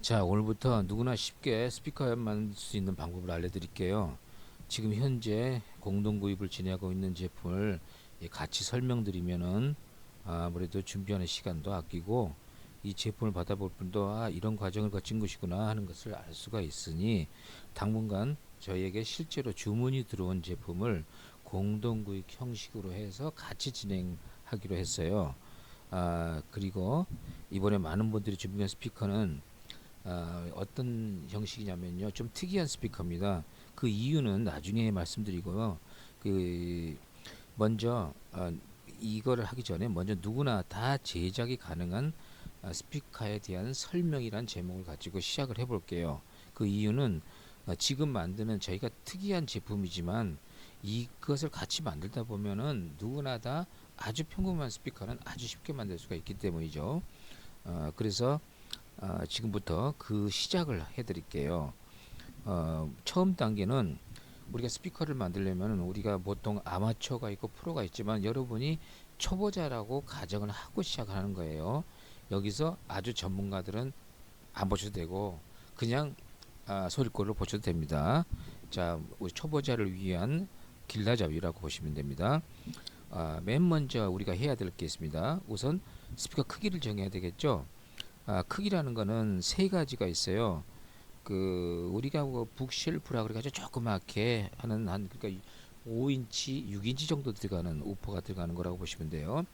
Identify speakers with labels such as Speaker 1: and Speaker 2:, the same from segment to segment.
Speaker 1: 자, 오늘부터 누구나 쉽게 스피커 만들 수 있는 방법을 알려드릴게요. 지금 현재 공동 구입을 진행하고 있는 제품을 같이 설명드리면은 아무래도 준비하는 시간도 아끼고 이 제품을 받아볼 분도 이런 과정을 거친 것이구나 하는 것을 알 수가 있으니 당분간 저희에게 실제로 주문이 들어온 제품을 공동 구입 형식으로 해서 같이 진행하기로 했어요. 그리고 이번에 많은 분들이 준비한 스피커는 어떤 형식이냐면요, 좀 특이한 스피커입니다. 그 이유는 나중에 말씀드리고요. 그 먼저 이거를 하기 전에 먼저 누구나 다 제작이 가능한 스피커에 대한 설명이란 제목을 가지고 시작을 해볼게요. 그 이유는 지금 만드는 저희가 특이한 제품이지만 이것을 같이 만들다 보면은 누구나 다 아주 평범한 스피커는 아주 쉽게 만들 수가 있기 때문이죠. 그래서 지금부터 그 시작을 해드릴게요. 처음 단계는 우리가 스피커를 만들려면 우리가 보통 아마추어가 있고 프로가 있지만 여러분이 초보자라고 가정을 하고 시작하는 거예요. 여기서 아주 전문가들은 안 보셔도 되고 그냥 소리꼴로 보셔도 됩니다. 자, 우리 초보자를 위한 길라잡이라고 보시면 됩니다. 맨 먼저 우리가 해야 될 게 있습니다. 우선 스피커 크기를 정해야 되겠죠. 크기라는 거는 세 가지가 있어요. 그 우리가 뭐 북쉘프라 그래가지고 조그맣게 하는 한 그러니까 5인치, 6인치 정도 들어가는 우퍼가 들어가는 거라고 보시면 돼요.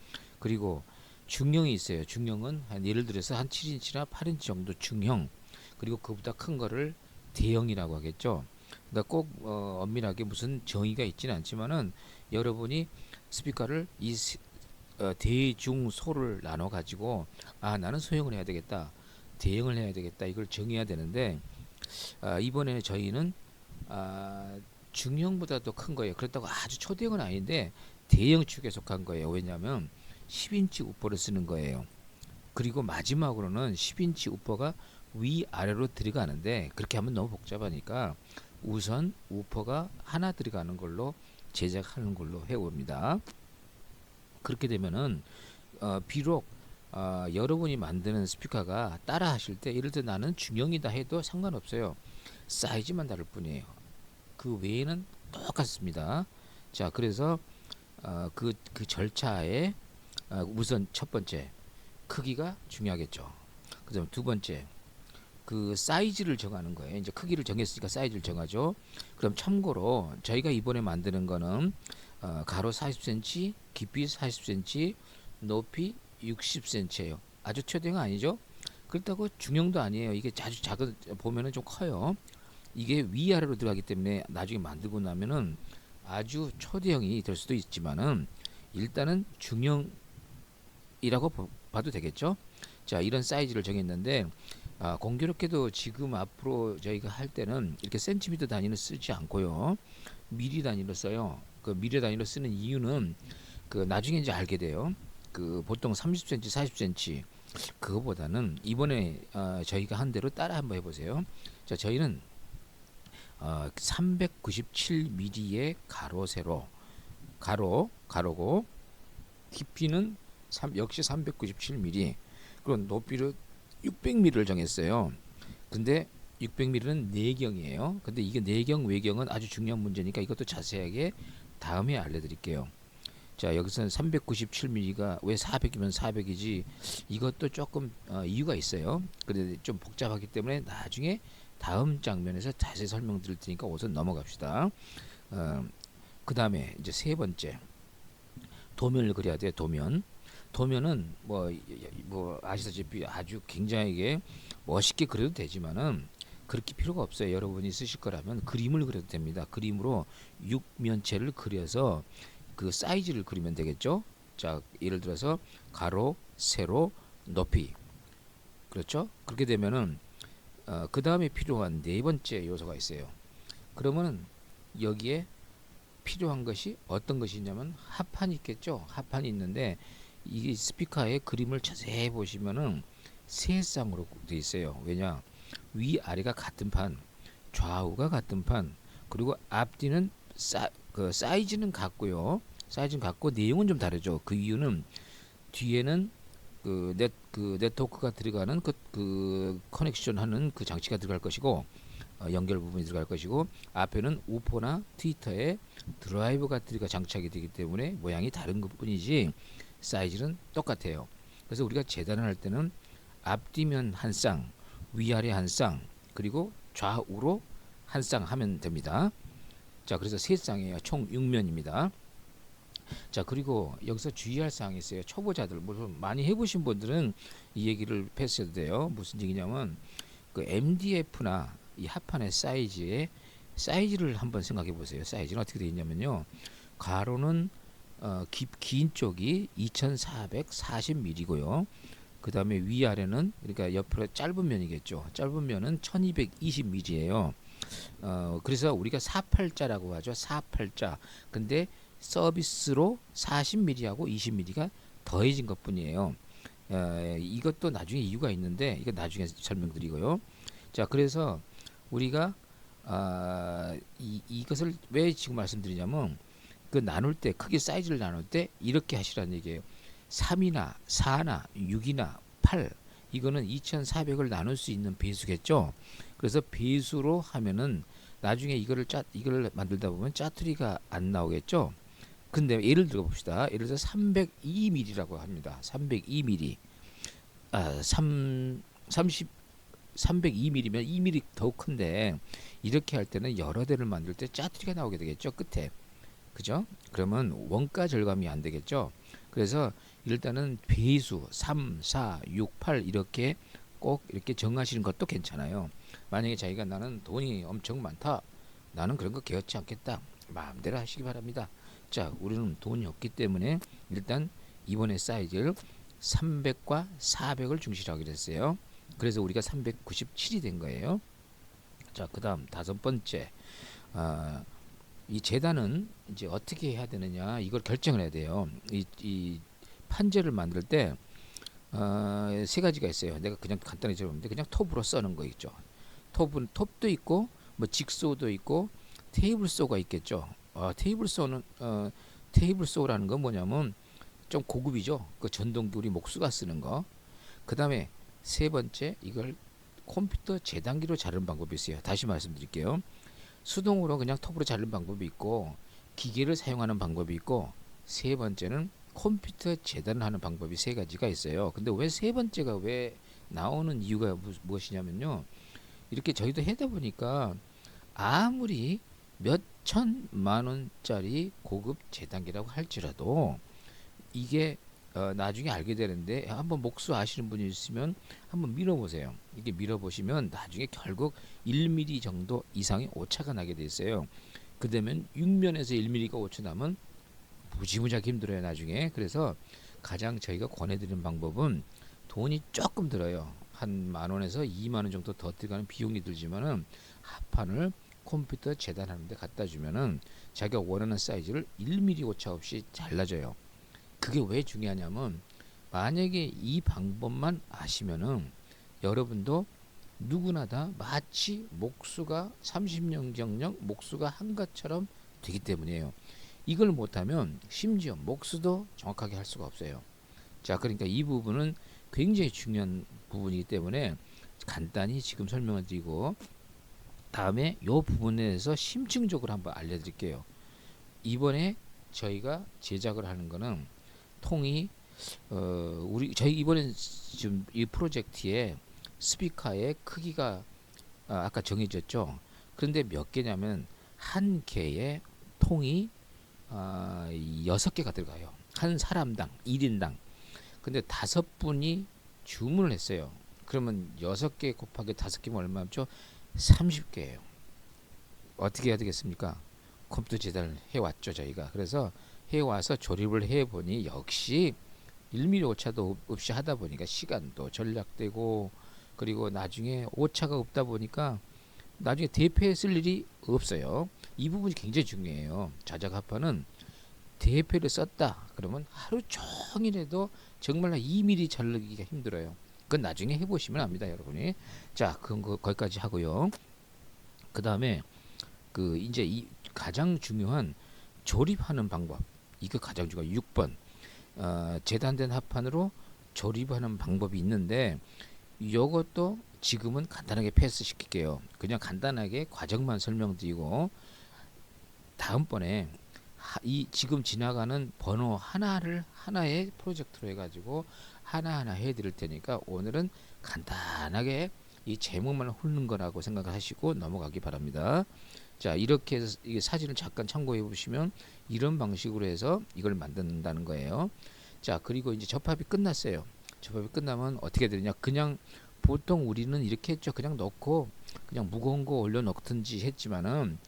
Speaker 1: 그리고 중형이 있어요. 중형은 한 예를 들어서 한 7인치나 8인치 정도 중형. 그리고 그보다 큰 거를 대형이라고 하겠죠. 그러니까 꼭 엄밀하게 무슨 정의가 있지는 않지만은 여러분이 스피커를 대중소를 나눠 가지고 나는 소형을 해야 되겠다, 대형을 해야 되겠다, 이걸 정해야 되는데 이번에 저희는 중형보다도 큰 거예요. 그렇다고 아주 초대형은 아닌데 대형 축에 속한 거예요. 왜냐하면 10인치 우퍼를 쓰는 거예요. 그리고 마지막으로는 10인치 우퍼가 위아래로 들어가는데 그렇게 하면 너무 복잡하니까 우선 우퍼가 하나 들어가는 걸로 제작하는 걸로 해옵니다. 그렇게 되면은 비록 여러분이 만드는 스피커가 따라 하실 때 예를 들어 나는 중형이다 해도 상관없어요. 사이즈만 다를 뿐이에요. 그 외에는 똑같습니다. 자, 그래서 그 절차에 우선 첫 번째 크기가 중요하겠죠. 그다음 두 번째 그 사이즈를 정하는 거예요. 이제 크기를 정했으니까 사이즈를 정하죠. 그럼 참고로 저희가 이번에 만드는 거는 가로 40cm, 깊이 40cm, 높이 60cm예요. 아주 초대형 아니죠? 그렇다고 중형도 아니에요. 이게 아주 작은 보면은 좀 커요. 이게 위아래로 들어가기 때문에 나중에 만들고 나면은 아주 초대형이 될 수도 있지만은 일단은 중형이라고 봐도 되겠죠. 자, 이런 사이즈를 정했는데 공교롭게도 지금 앞으로 저희가 할 때는 이렇게 센티미터 단위를 쓰지 않고요, 미리 단위로 써요. 그 미리 단위로 쓰는 이유는 그 나중에 이제 알게 돼요. 그 보통 30cm, 40cm 그거보다는 이번에 저희가 한 대로 따라 한번 해보세요. 자, 저희는 397mm의 가로 세로 가로고 깊이는 역시 397mm, 그리고 높이를 600mm를 정했어요. 근데 600mm는 내경이에요. 근데 이게 내경 외경은 아주 중요한 문제니까 이것도 자세하게 다음에 알려드릴게요. 자, 여기서는 397mm가 왜 400이면 400이지, 이것도 조금 이유가 있어요. 근데 좀 복잡하기 때문에 나중에 다음 장면에서 자세히 설명드릴 테니까 우선 넘어갑시다. 그 다음에 이제 세 번째 도면을 그려야 돼요. 도면은 뭐 아시다시피 아주 굉장하게 멋있게 그려도 되지만은 그렇게 필요가 없어요. 여러분이 쓰실 거라면 그림을 그려도 됩니다. 그림으로 육면체를 그려서 그 사이즈를 그리면 되겠죠. 자, 예를 들어서 가로, 세로, 높이. 그렇죠? 그렇게 되면은 그 다음에 필요한 네 번째 요소가 있어요. 그러면은 여기에 필요한 것이 어떤 것이냐면 합판이 있겠죠. 합판이 있는데 이 스피커의 그림을 자세히 보시면은 세 쌍으로 되어 있어요. 왜냐? 위 아래가 같은 판, 좌우가 같은 판, 그리고 앞뒤는 그 사이즈는 같고요. 사이즈는 같고 내용은 좀 다르죠. 그 이유는 뒤에는 그 네트워크가 들어가는 그 커넥션 하는 그 장치가 들어갈 것이고, 연결 부분이 들어갈 것이고, 앞에는 우퍼나 트위터에 드라이버가 장착이 되기 때문에 모양이 다른 것뿐이지 사이즈는 똑같아요. 그래서 우리가 재단을 할 때는 앞뒤면 한 쌍, 위아래 한 쌍, 그리고 좌우로 한 쌍 하면 됩니다. 자, 그래서 세 쌍이에요. 총 6면입니다. 자, 그리고 여기서 주의할 사항이 있어요. 초보자들, 물론 많이 해보신 분들은 이 얘기를 패스해도 돼요. 무슨 얘기냐면 그 MDF나 이 합판의 사이즈를 한번 생각해 보세요. 사이즈는 어떻게 되어 있냐면요. 가로는 긴 쪽이 2440mm고요. 그 다음에 위아래는, 그러니까 옆으로 짧은 면이겠죠. 짧은 면은 1220mm예요. 그래서 우리가 48자라고 하죠. 48자. 근데 서비스로 40mm하고 20mm가 더해진 것 뿐이에요. 이것도 나중에 이유가 있는데 이거 나중에 설명드리고요. 자, 그래서 우리가 이것을 왜 지금 말씀드리냐면 그 나눌 때, 크기 사이즈를 나눌 때 이렇게 하시라는 얘기예요. 3이나 4나 6이나 8, 이거는 2400을 나눌 수 있는 배수겠죠. 그래서 배수로 하면은 나중에 이거를 만들다 보면 짜투리가 안 나오겠죠. 근데 예를 들어 봅시다. 예를 들어 302mm라고 합니다. 302mm. 302mm면 2mm 더 큰데, 이렇게 할 때는 여러 대를 만들 때 짜투리가 나오게 되겠죠. 끝에. 그죠? 그러면 원가 절감이 안 되겠죠. 그래서 일단은 배수 3, 4, 6, 8 이렇게 꼭 이렇게 정하시는 것도 괜찮아요. 만약에 자기가 나는 돈이 엄청 많다, 나는 그런 거 개의치 않겠다, 마음대로 하시기 바랍니다. 자, 우리는 돈이 없기 때문에 일단 이번에 사이즈를 300과 400을 중시하기로 했어요. 그래서 우리가 397이 된 거예요. 자, 그 다음 다섯 번째, 이 재단은 이제 어떻게 해야 되느냐, 이걸 결정을 해야 돼요. 이 판재를 만들 때 세 가지가 있어요. 내가 그냥 간단히 적었는데, 그냥 톱으로 써는 거 있죠. 톱도 있고, 뭐 직소도 있고, 테이블소가 있겠죠. 테이블소라는 건 뭐냐면 좀 고급이죠. 그 전동기 우리 목수가 쓰는 거. 그 다음에 세 번째, 이걸 컴퓨터 재단기로 자르는 방법이 있어요. 다시 말씀드릴게요. 수동으로 그냥 톱으로 자르는 방법이 있고, 기계를 사용하는 방법이 있고, 세 번째는 컴퓨터 재단을 하는 방법이 세 가지가 있어요. 근데 왜 세 번째가 왜 나오는 이유가 무엇이냐면요. 이렇게 저희도 하다 보니까 아무리 몇 천만 원짜리 고급 재단기라고 할지라도 이게 나중에 알게 되는데, 한번 목수 아시는 분이 있으면 한번 밀어보세요. 이게 밀어보시면 나중에 결국 1mm 정도 이상의 오차가 나게 돼 있어요. 그러면 6면에서 1mm가 오차 나면 무지무지하게 힘들어요 나중에. 그래서 가장 저희가 권해드리는 방법은, 돈이 조금 들어요. 한 10,000원에서 20,000원 정도 더 들어가는 비용이 들지만은 합판을 컴퓨터 재단하는데 갖다 주면은 자기가 원하는 사이즈를 1mm 오차 없이 잘라줘요. 그게 왜 중요하냐면, 만약에 이 방법만 아시면은 여러분도 누구나 다 마치 목수가 30년 경력 목수가 한 것처럼 되기 때문이에요. 이걸 못하면 심지어 목수도 정확하게 할 수가 없어요. 자, 그러니까 이 부분은 굉장히 중요한 부분이기 때문에 간단히 지금 설명을 드리고, 다음에 이 부분에 대해서 심층적으로 한번 알려드릴게요. 이번에 저희가 제작을 하는 거는 통이 저희 이번에 지금 이 프로젝트에 스피커의 크기가 아까 정해졌죠. 그런데 몇 개냐면 한 개의 통이 6개가 들어가요. 한 사람당 1인당. 근데 5분이 주문을 했어요. 그러면 6개 곱하기 5개면 얼마죠? 30개예요. 어떻게 해야 되겠습니까? 컴퓨터 재단을 해왔죠 저희가. 그래서 해와서 조립을 해보니 역시 1mm 오차도 없이 하다 보니까 시간도 절약되고, 그리고 나중에 오차가 없다 보니까 나중에 대패에 쓸 일이 없어요. 이 부분이 굉장히 중요해요. 자작 합판은 대패를 썼다 그러면 하루 종일해도 정말 2mm 자르기가 힘들어요. 그건 나중에 해보시면 압니다 여러분이. 자, 그건 거기까지 하고요. 그 다음에 그 이제 이 가장 중요한 조립하는 방법, 이거 가장 중요한 6번, 재단된 합판으로 조립하는 방법이 있는데 이것도 지금은 간단하게 패스 시킬게요. 그냥 간단하게 과정만 설명드리고 다음번에 이 지금 지나가는 번호 하나를 하나의 프로젝트로 해가지고 하나하나 해드릴 테니까 오늘은 간단하게 이 제목만 훑는 거라고 생각하시고 넘어가기 바랍니다. 자, 이렇게 해서 이 사진을 잠깐 참고해 보시면 이런 방식으로 해서 이걸 만든다는 거예요. 자, 그리고 이제 접합이 끝났어요. 접합이 끝나면 어떻게 되느냐? 그냥 보통 우리는 이렇게 했죠. 그냥 넣고 그냥 무거운 거 올려 넣든지 했지만은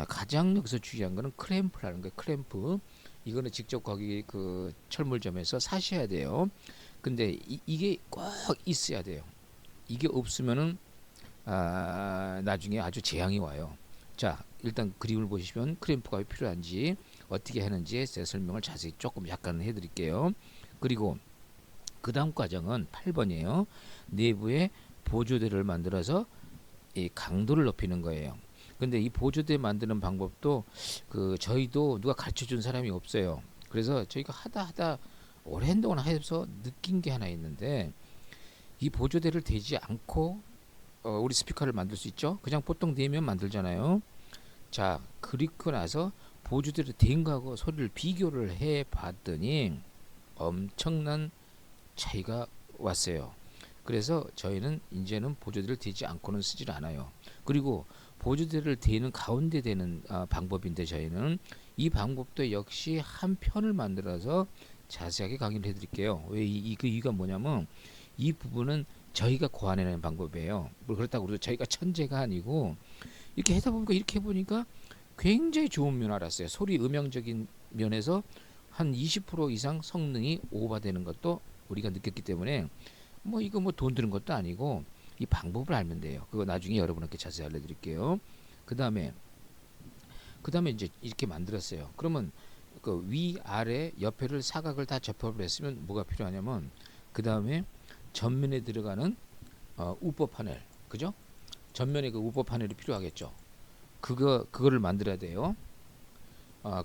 Speaker 1: 가장 여기서 중요한 거는 클램프라는 거예요. 클램프. 이거는 직접 거기 그 철물점에서 사셔야 돼요. 근데 이게 꼭 있어야 돼요. 이게 없으면은 나중에 아주 재앙이 와요. 자, 일단 그림을 보시면 클램프가 왜 필요한지 어떻게 하는지에 대해 설명을 자세히 조금 약간 해드릴게요. 그리고 그 다음 과정은 8번이에요. 내부에 보조대를 만들어서 이 강도를 높이는 거예요. 근데 이 보조대 만드는 방법도 저희도 누가 가르쳐 준 사람이 없어요. 그래서 저희가 하다 오랜 동안 해서 느낀 게 하나 있는데 이 보조대를 대지 않고 우리 스피커를 만들 수 있죠. 그냥 보통 대면 만들잖아요. 자, 그리고 나서 보조대를 댄 거하고 소리를 비교를 해 봤더니 엄청난 차이가 왔어요. 그래서 저희는 이제는 보조대를 대지 않고는 쓰질 않아요. 그리고 보조대를 대는 가운데 대는 방법인데 저희는 이 방법도 역시 한 편을 만들어서 자세하게 강의를 해드릴게요. 왜 그 이유가 뭐냐면 이 부분은 저희가 고안해내는 방법이에요. 그렇다고 해서 저희가 천재가 아니고 이렇게 하다 보니까 이렇게 해보니까 굉장히 좋은 면 알았어요. 소리 음향적인 면에서 한 20% 이상 성능이 오버되는 것도 우리가 느꼈기 때문에 뭐 이거 뭐 돈 드는 것도 아니고 이 방법을 알면 돼요. 그거 나중에 여러분께 자세히 알려드릴게요. 그 다음에 이제 이렇게 만들었어요. 그러면 그 위, 아래, 옆에를 사각을 다 접합을 했으면 뭐가 필요하냐면 그 다음에 전면에 들어가는 우퍼 파넬, 그죠? 전면에 그 우퍼 파넬이 필요하겠죠. 그거를 만들어야 돼요.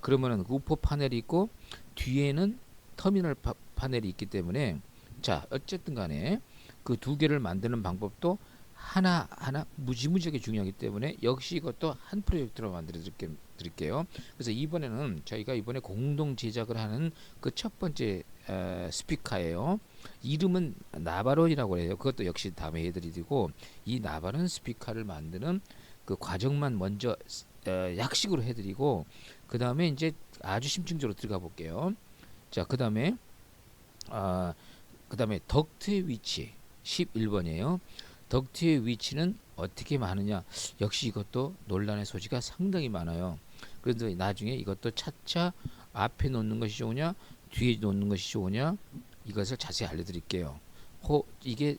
Speaker 1: 그러면은 그 우퍼 파넬이 있고 뒤에는 터미널 파넬이 있기 때문에 자, 어쨌든 간에 그 두 개를 만드는 방법도 하나하나 무지무지하게 중요하기 때문에 역시 이것도 한 프로젝트로 만들어 드릴게요. 그래서 이번에는 저희가 이번에 공동 제작을 하는 그 첫 번째 스피커예요. 이름은 나바론이라고 해요. 그것도 역시 다음에 해드리고 이 나바론 스피커를 만드는 그 과정만 먼저 약식으로 해드리고 그 다음에 이제 아주 심층적으로 들어가 볼게요. 자, 그 다음에 덕트의 위치 11번이에요. 덕트의 위치는 어떻게 많으냐? 역시 이것도 논란의 소지가 상당히 많아요. 그래서 나중에 이것도 차차 앞에 놓는 것이 좋으냐, 뒤에 놓는 것이 좋으냐, 이것을 자세히 알려드릴게요. 이게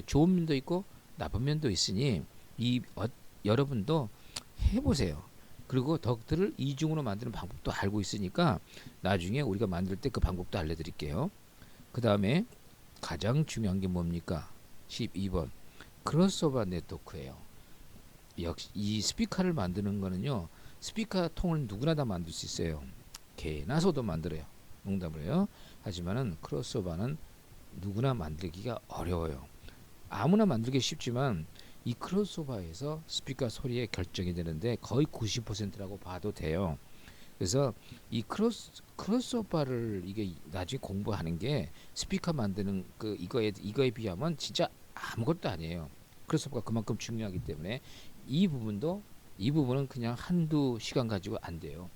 Speaker 1: 좋은 면도 있고 나쁜 면도 있으니 여러분도 해보세요. 그리고 덕트를 이중으로 만드는 방법도 알고 있으니까 나중에 우리가 만들 때 그 방법도 알려드릴게요. 그 다음에 가장 중요한 게 뭡니까? 12번 크로스오버 네트워크예요. 역시 이 스피커를 만드는 거는요. 스피커 통을 누구나 다 만들 수 있어요. 개나 소도 만들어요. 농담을 해요. 하지만은 크로스오버는 누구나 만들기가 어려워요. 아무나 만들기 쉽지만 이 크로스오버에서 스피커 소리에 결정이 되는데 거의 90%라고 봐도 돼요. 그래서 이 크로스오버를 이게 나중에 공부하는 게 스피커 만드는 이거에 비하면 진짜 아무것도 아니에요. 크로스오버가 그만큼 중요하기 때문에 이 부분은 그냥 한두 시간 가지고 안 돼요.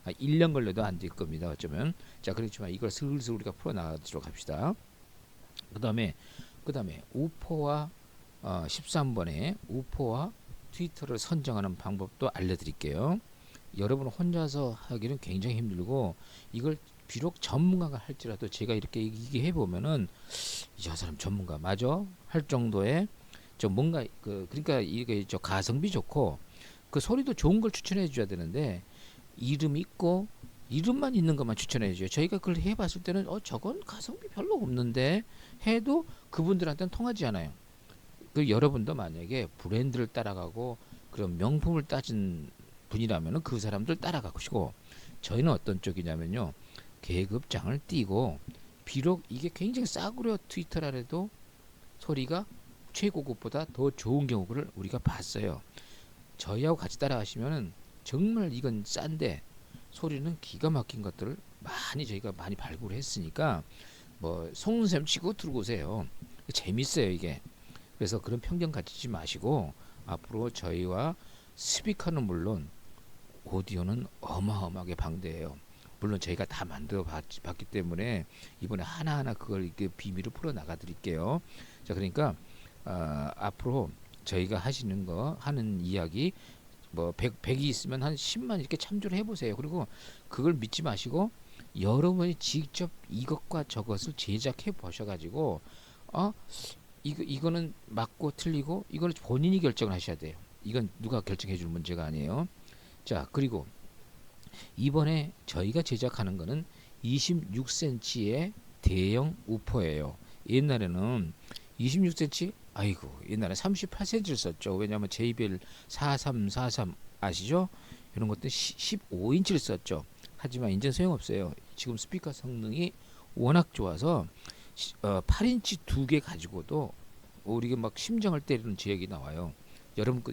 Speaker 1: 1년 걸려도 안 될 겁니다. 어쩌면. 자, 그렇지만 이걸 슬슬 우리가 풀어 나가도록 합시다. 그다음에 우포와 13번에 우포와 트위터를 선정하는 방법도 알려드릴게요. 여러분 혼자서 하기는 굉장히 힘들고 이걸 비록 전문가가 할지라도 제가 이렇게 얘기해 보면은 저 사람 전문가 맞아 할 정도의 좀 뭔가 그러니까 이게 저 가성비 좋고 그 소리도 좋은 걸 추천해 줘야 되는데 이름 있고 이름만 있는 것만 추천해 줘요. 저희가 그걸 해봤을 때는 저건 가성비 별로 없는데 해도 그분들한테는 통하지 않아요. 그 여러분도 만약에 브랜드를 따라가고 그런 명품을 따진 분이라면은 그 사람들 따라가시고 저희는 어떤 쪽이냐면요 계급장을 띄고 비록 이게 굉장히 싸구려 트위터라 해도 소리가 최고급보다 더 좋은 경우를 우리가 봤어요. 저희하고 같이 따라가시면은 정말 이건 싼데 소리는 기가 막힌 것들을 많이 저희가 많이 발굴을 했으니까 뭐 속눈썹 치고 들고 오세요. 재밌어요 이게. 그래서 그런 편견 가지지 마시고 앞으로 저희와 스피커는 물론 오디오는 어마어마하게 방대해요. 물론 저희가 다 만들어 봤기 때문에 이번에 하나하나 그걸 이렇게 비밀을 풀어 나가 드릴게요. 자, 그러니까 앞으로 저희가 하는 이야기 뭐 100이 있으면 한 10만 이렇게 참조를 해보세요. 그리고 그걸 믿지 마시고 여러분이 직접 이것과 저것을 제작해 보셔가지고 이거는 맞고 틀리고 이걸 본인이 결정을 하셔야 돼요. 이건 누가 결정해 줄 문제가 아니에요. 자, 그리고 이번에 저희가 제작하는 거는 26cm의 대형 우퍼예요. 옛날에는 26cm, 아이고, 옛날에 38cm를 썼죠. 왜냐하면 JBL 4343 아시죠? 이런 것들 15인치를 썼죠. 하지만 이제 소용없어요. 지금 스피커 성능이 워낙 좋아서 8인치 두 개 가지고도 우리가 막 심장을 때리는 지역이 나와요.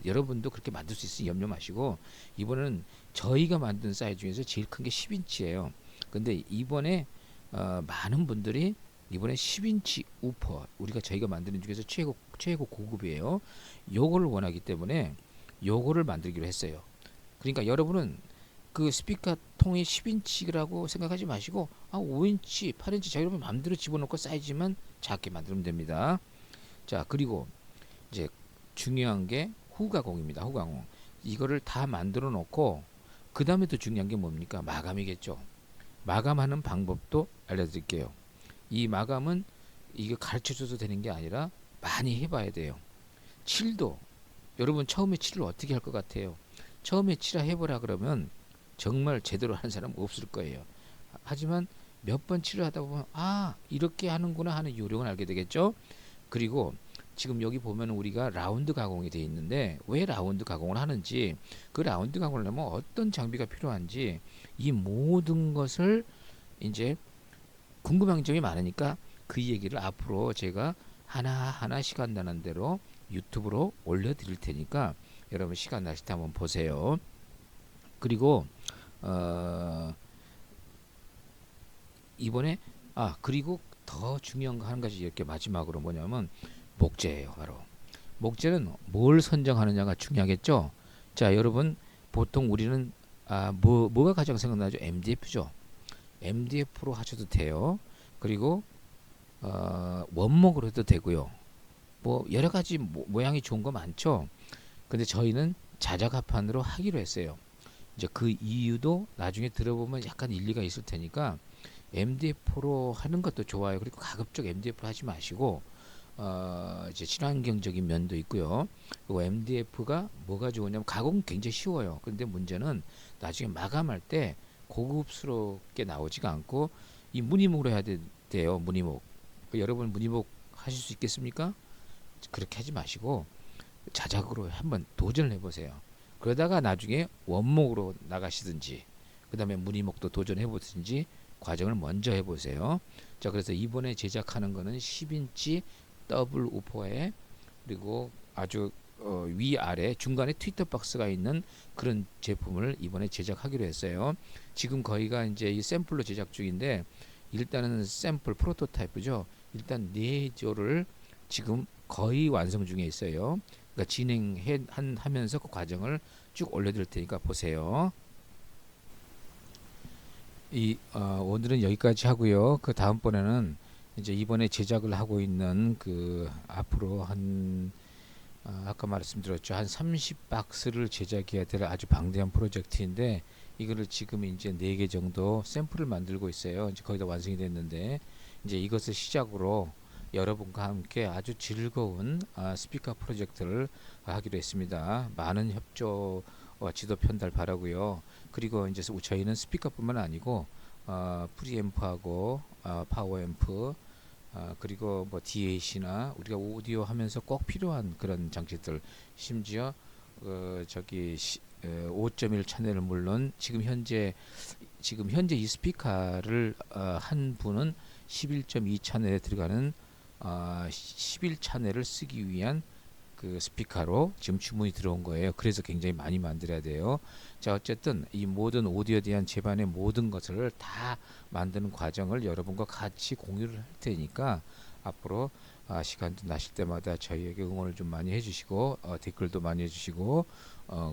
Speaker 1: 여러분도 그렇게 만들 수 있으니 염려 마시고 이번에는 저희가 만든 사이즈 중에서 제일 큰 게 10인치예요. 근데 이번에 많은 분들이 이번에 10인치 우퍼 우리가 저희가 만드는 중에서 최고 고급이에요. 요거를 원하기 때문에 요거를 만들기로 했어요. 그러니까 여러분은 그 스피커 통이 10인치라고 생각하지 마시고 5인치, 8인치 자 여러분 마음대로 집어넣고 사이즈만 작게 만들면 됩니다. 자, 그리고 이제 중요한 게 후가공입니다. 후가공. 이거를 다 만들어 놓고 그 다음에 또 중요한 게 뭡니까? 마감이겠죠. 마감하는 방법도 알려드릴게요. 이 마감은 이게 가르쳐줘도 되는 게 아니라 많이 해봐야 돼요. 칠도 여러분 처음에 칠을 어떻게 할 것 같아요? 처음에 칠을 해보라 그러면 정말 제대로 하는 사람 없을 거예요. 하지만 몇 번 칠을 하다 보면 이렇게 하는구나 하는 요령을 알게 되겠죠. 그리고 지금 여기 보면 우리가 라운드 가공이 되어 있는데 왜 라운드 가공을 하는지 그 라운드 가공을 하면 어떤 장비가 필요한지 이 모든 것을 이제 궁금한 점이 많으니까 그 얘기를 앞으로 제가 하나하나 시간 나는 대로 유튜브로 올려드릴 테니까 여러분 시간 나실 때 한번 보세요. 그리고 이번에 그리고 더 중요한 거 한 가지 이렇게 마지막으로 뭐냐면 목재예요. 바로 목재는 뭘 선정하느냐가 중요하겠죠. 자, 여러분 보통 우리는 뭐가 가장 생각나죠? MDF죠. MDF로 하셔도 돼요. 그리고 원목으로 해도 되고요. 뭐 여러 가지 모양이 좋은 거 많죠. 근데 저희는 자작합판으로 하기로 했어요. 이제 그 이유도 나중에 들어보면 약간 일리가 있을 테니까 MDF로 하는 것도 좋아요. 그리고 가급적 MDF로 하지 마시고 이제 친환경적인 면도 있고요. 그리고 MDF가 뭐가 좋으냐면 가공 굉장히 쉬워요. 근데 문제는 나중에 마감할 때 고급스럽게 나오지가 않고 이 무늬목으로 해야 돼요. 무늬목. 여러분 무늬목 하실 수 있겠습니까? 그렇게 하지 마시고 자작으로 한번 도전을 해보세요. 그러다가 나중에 원목으로 나가시든지 그 다음에 무늬목도 도전해보든지 과정을 먼저 해보세요. 자, 그래서 이번에 제작하는 거는 10인치 더블 우퍼에 그리고 아주 위아래 중간에 트위터 박스가 있는 그런 제품을 이번에 제작하기로 했어요. 지금 거의가 이제 이 샘플로 제작 중인데 일단은 샘플 프로토타입이죠. 일단 4조를 지금 거의 완성 중에 있어요. 그러니까 진행하면서 그 과정을 쭉 올려드릴 테니까 보세요. 오늘은 여기까지 하고요. 그 다음번에는 이제 이번에 제작을 하고 있는 그 앞으로 아까 말씀드렸죠. 한 30박스를 제작해야 될 아주 방대한 프로젝트인데 이거를 지금 이제 4개 정도 샘플을 만들고 있어요. 이제 거의 다 완성이 됐는데 이제 이것을 시작으로 여러분과 함께 아주 즐거운 스피커 프로젝트를 하기로 했습니다. 많은 협조와 지도 편달 바라고요. 그리고 이제 저희는 스피커뿐만 아니고 프리앰프하고 파워앰프 그리고 뭐 DAC나 우리가 오디오 하면서 꼭 필요한 그런 장치들 심지어 저기 5.1 채널은 물론 지금 현재 이 스피커를 한 분은 11.2 채널에 들어가는 11 채널을 쓰기 위한 그 스피커로 지금 주문이 들어온 거예요. 그래서 굉장히 많이 만들어야 돼요. 자, 어쨌든 이 모든 오디오에 대한 제반의 모든 것을 다 만드는 과정을 여러분과 같이 공유를 할 테니까 앞으로 시간도 나실 때마다 저희에게 응원을 좀 많이 해주시고 댓글도 많이 해주시고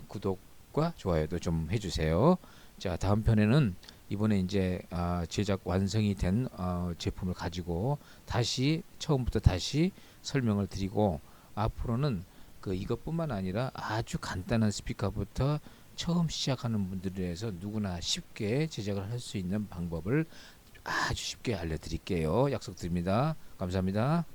Speaker 1: 구독과 좋아요도 좀 해주세요. 자, 다음 편에는 이번에 이제 제작 완성이 된 제품을 가지고 다시 처음부터 다시 설명을 드리고, 앞으로는 그 이것뿐만 아니라 아주 간단한 스피커부터 처음 시작하는 분들에 대해서 누구나 쉽게 제작을 할 수 있는 방법을 아주 쉽게 알려드릴게요. 약속드립니다. 감사합니다.